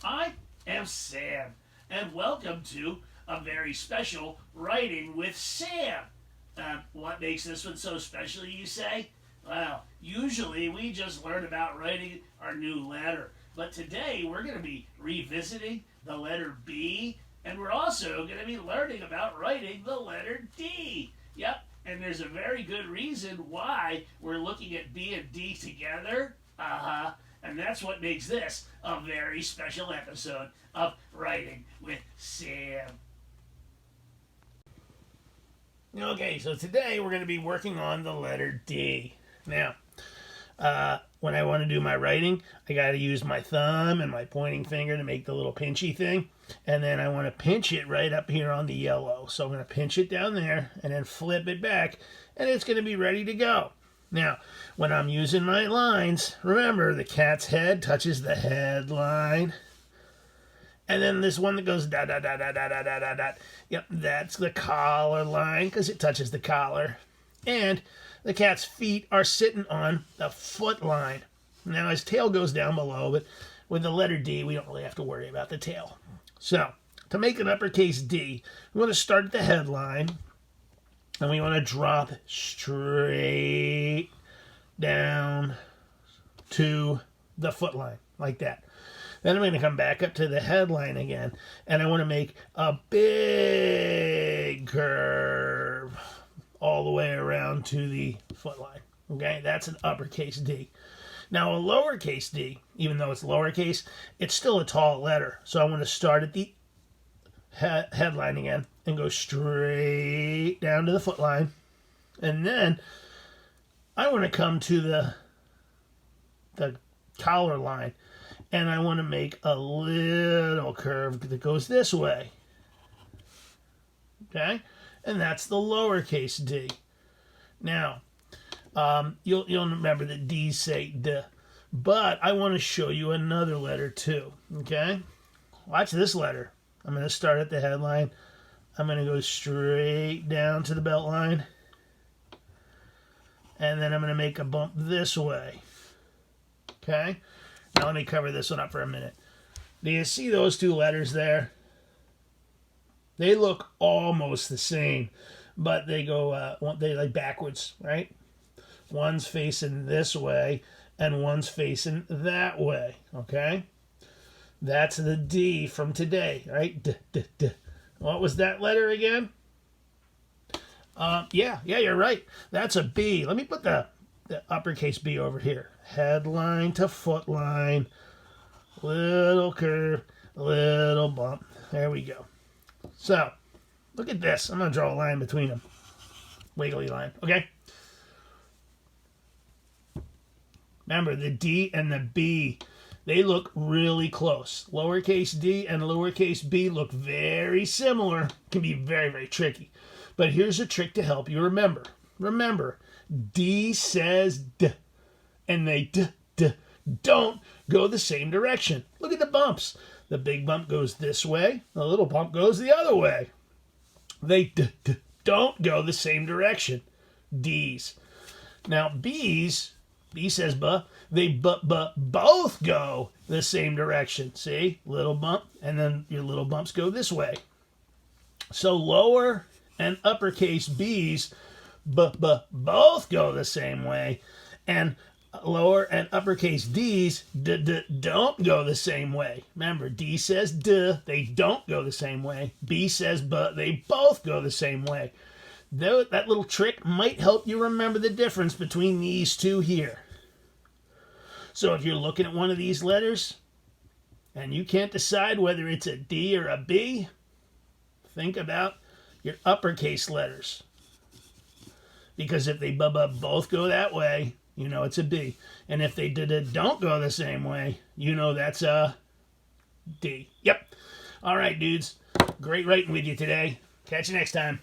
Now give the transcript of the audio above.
I am Sam, and welcome to a very special Writing with Sam. What makes this one so special, you say? Well, usually we just learn about writing our new letter, but today we're going to be revisiting the letter B, and we're also going to be learning about writing the letter D. Yep, and there's a very good reason why we're looking at B and D together. And that's what makes this a very special episode of Writing with Sam. Okay, so today we're going to be working on the letter D. Now, when I want to do my writing, I got to use my thumb and my pointing finger to make the little pinchy thing. And then I want to pinch it right up here on the yellow. So I'm going to pinch it down there and then flip it back, and it's going to be ready to go. Now, when I'm using my lines, remember the cat's head touches the headline. And then this one that goes dot, dot, dot, dot, dot, dot, dot, dot. Yep, that's the collar line because it touches the collar. And the cat's feet are sitting on the foot line. Now, his tail goes down below, but with the letter D, we don't really have to worry about the tail. So, to make an uppercase D, we want to start at the headline. And we want to drop straight down to the foot line, like that. Then I'm going to come back up to the headline again, and I want to make a big curve all the way around to the foot line. Okay, that's an uppercase D. Now, a lowercase d, even though it's lowercase, it's still a tall letter. So I want to start at the headline again and go straight down to the foot line. And then I want to come to the collar line, and I want to make a little curve that goes this way. Okay? And that's the lowercase d. Now, you'll remember that D's say D, but I want to show you another letter too. Okay? Watch this letter. I'm going to start at the headline. I'm going to go straight down to the belt line. And then I'm going to make a bump this way. Okay? Now let me cover this one up for a minute. Do you see those two letters there? They look almost the same, but they go they like backwards, right? One's facing this way and one's facing that way, okay? That's the D from today, right? D, D, D. What was that letter again? Yeah, you're right. That's a B. Let me put the uppercase B over here. Headline to foot line. Little curve, little bump. There we go. So, look at this. I'm going to draw a line between them. Wiggly line, okay? Remember, the D and the B, they look really close. Lowercase d and lowercase b look very similar. Can be very, very tricky. But here's a trick to help you remember. Remember, D says D, and they D don't go the same direction. Look at the bumps. The big bump goes this way. The little bump goes the other way. They don't go the same direction. D's. Now, B's, B says B, they both go the same direction. See? Little bump, and then your little bumps go this way. So lower and uppercase B's both go the same way, and lower and uppercase D's don't go the same way. Remember, D says D, they don't go the same way. B says B, they both go the same way. That little trick might help you remember the difference between these two here. So if you're looking at one of these letters and you can't decide whether it's a D or a B, think about your uppercase letters. Because if they both go that way, you know it's a B. And if they don't go the same way, you know that's a D. Yep. All right, dudes. Great writing with you today. Catch you next time.